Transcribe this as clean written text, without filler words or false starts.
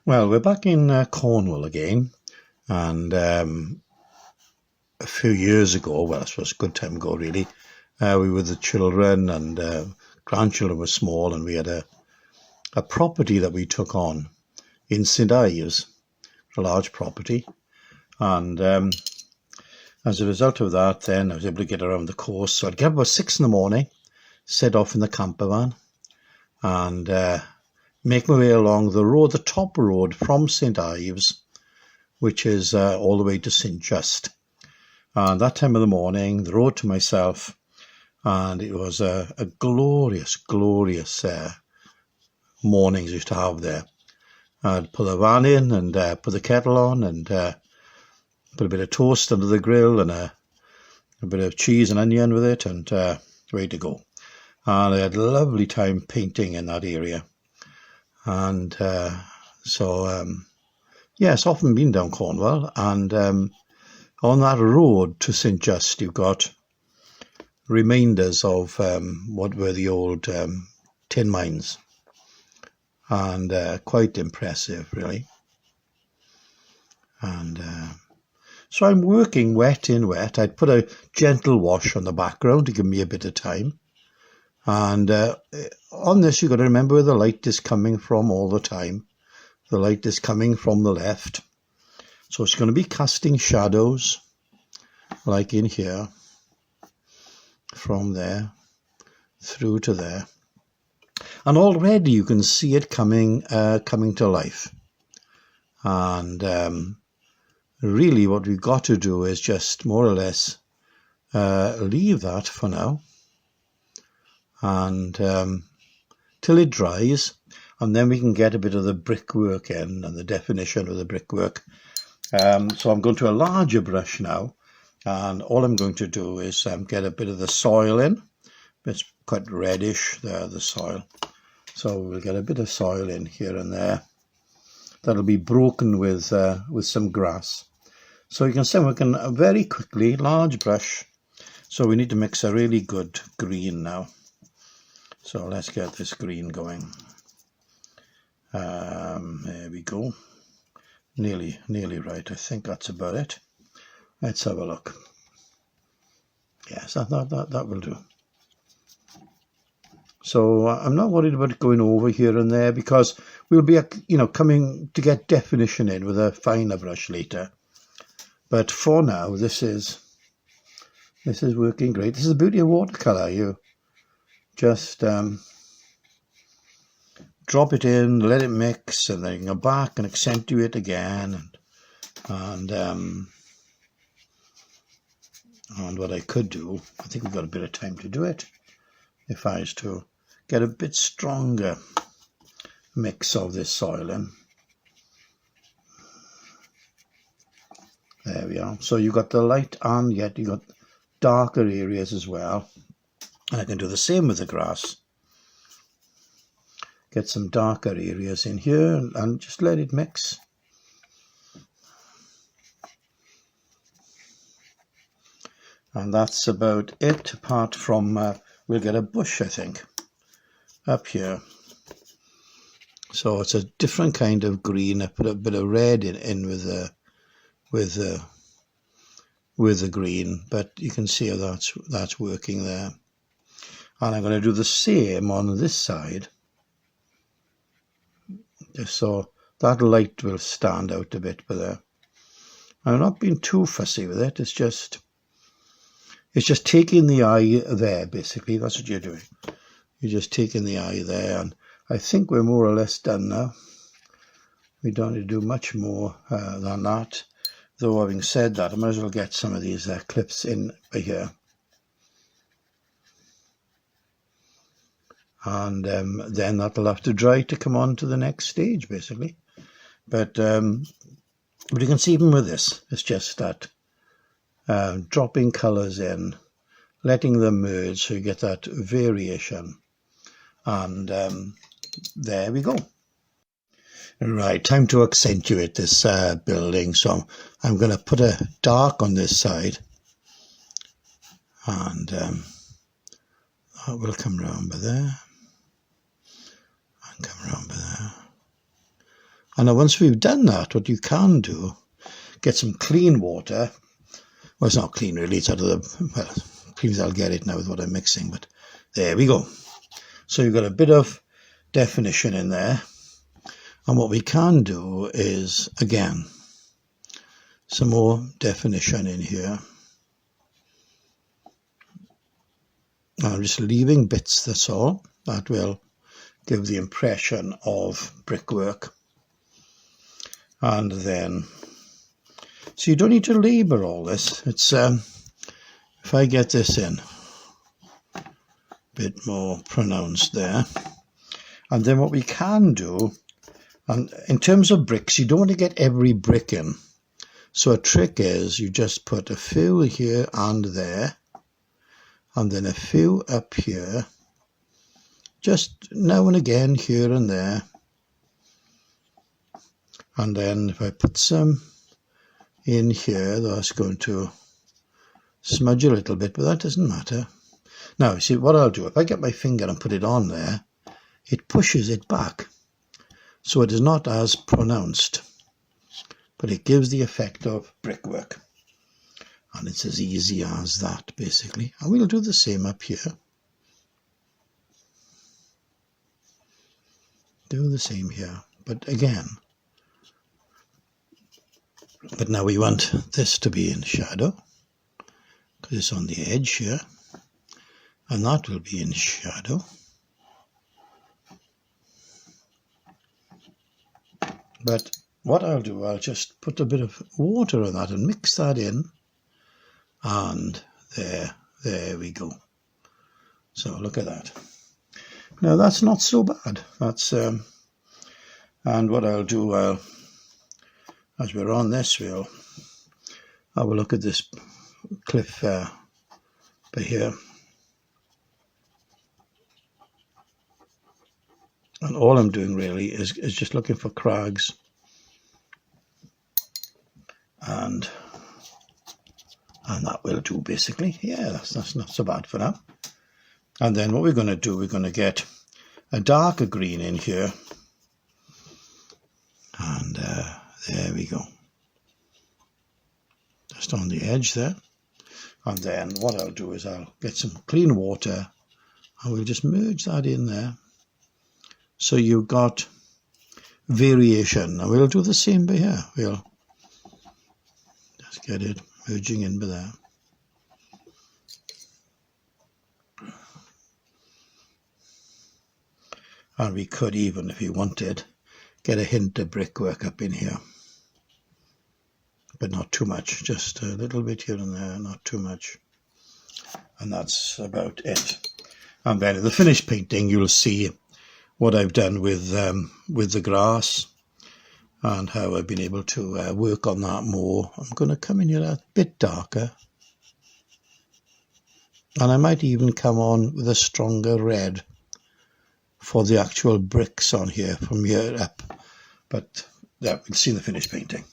Well, we're back in Cornwall again, and a few years ago, well, I suppose a good time ago, really, we were the children and grandchildren were small, and we had a property that we took on in St Ives, a large property, and as a result of that, then I was able to get around the coast. So I'd get up about 6 in the morning, set off in the camper van, and make my way along the road, the top road from St Ives, which is all the way to St Just. And that time of the morning, the road to myself, and it was a glorious, glorious mornings I used to have there. I'd pull the van in and put the kettle on and put a bit of toast under the grill and a bit of cheese and onion with it, and ready to go. And I had a lovely time painting in that area. And yes, often been down Cornwall, and on that road to St Just, you've got reminders of what were the old tin mines, and quite impressive, really. And so I'm working wet in wet. I'd put a gentle wash on the background to give me a bit of time. And on this, you've got to remember where the light is coming from all the time. The light is coming from the left. So it's going to be casting shadows, like in here, from there through to there. And already you can see it coming to life. And really what we've got to do is just more or less leave that for now, and till it dries, and then we can get a bit of the brickwork in and the definition of the brickwork. So I'm going to a larger brush now, and all I'm going to do is get a bit of the soil in. It's quite reddish there, the soil. So we'll get a bit of soil in here and there. That'll be broken with some grass. So you can see we can very quickly, large brush. So we need to mix a really good green now. So let's get this green going. There we go. Nearly right. I think that's about it. Let's have a look. Yes, that will do. So I'm not worried about it going over here and there, because we'll be, coming to get definition in with a finer brush later. But for now, this is working great. This is the beauty of watercolour. You just drop it in, let it mix, and then you can go back and accentuate again. And what I could do, I think we've got a bit of time to do it, if I was to get a bit stronger mix of this soil in. There we are. So you've got the light, and yet you've got darker areas as well. And I can do the same with the grass. Get some darker areas in here and just let it mix. And that's about it, apart from we'll get a bush, I think, up here. So it's a different kind of green. I put a bit of red in with the green, but you can see how that's working there. And I'm going to do the same on this side, just so that light will stand out a bit. But I'm not being too fussy with it. It's just taking the eye there, basically. That's what you're doing. You're just taking the eye there, and I think we're more or less done now. We don't need to do much more than that. Though, having said that, I might as well get some of these clips in here. And then that'll have to dry to come on to the next stage, basically. But you can see even with this, it's just that dropping colours in, letting them merge so you get that variation. And there we go. Right, time to accentuate this building. So I'm going to put a dark on this side, and that will come round by there, and come round by there. And now once we've done that, what you can do, get some clean water. Well, it's not clean really, it's out of the, well, clean as I'll get it now with what I'm mixing, but there we go. So you've got a bit of definition in there. And what we can do is, again, some more definition in here. I'm just leaving bits, that's all. That will give the impression of brickwork. And then, so you don't need to labour all this. It's, if I get this in, a bit more pronounced there. And then what we can do, and in terms of bricks, you don't want to get every brick in. So a trick is you just put a few here and there, and then a few up here, just now and again here and there. And then if I put some in here, that's going to smudge a little bit, but that doesn't matter. Now, see what I'll do, if I get my finger and put it on there, it pushes it back. So it is not as pronounced, but it gives the effect of brickwork. And it's as easy as that, basically. And we'll do the same up here. Do the same here. But again, but now we want this to be in shadow, because it's on the edge here. And that will be in shadow. But what I'll do, I'll just put a bit of water on that and mix that in. And there we go. So look at that. Now that's not so bad. That's and what I'll do, as we're on this, we'll have a look at this cliff by here. And all I'm doing really is just looking for crags. And that will do, basically. Yeah, that's not so bad for now. And then what we're going to do, we're going to get a darker green in here. And there we go. Just on the edge there. And then what I'll do is I'll get some clean water and we'll just merge that in there. So you've got variation. And we'll do the same by here. We'll just get it merging in by there. And we could even, if you wanted, get a hint of brickwork up in here. But not too much, just a little bit here and there, not too much. And that's about it. And then in the finished painting, you'll see what I've done with the grass and how I've been able to work on that more. I'm going to come in here a bit darker. And I might even come on with a stronger red for the actual bricks on here from here up. But yeah, we'll see the finished painting.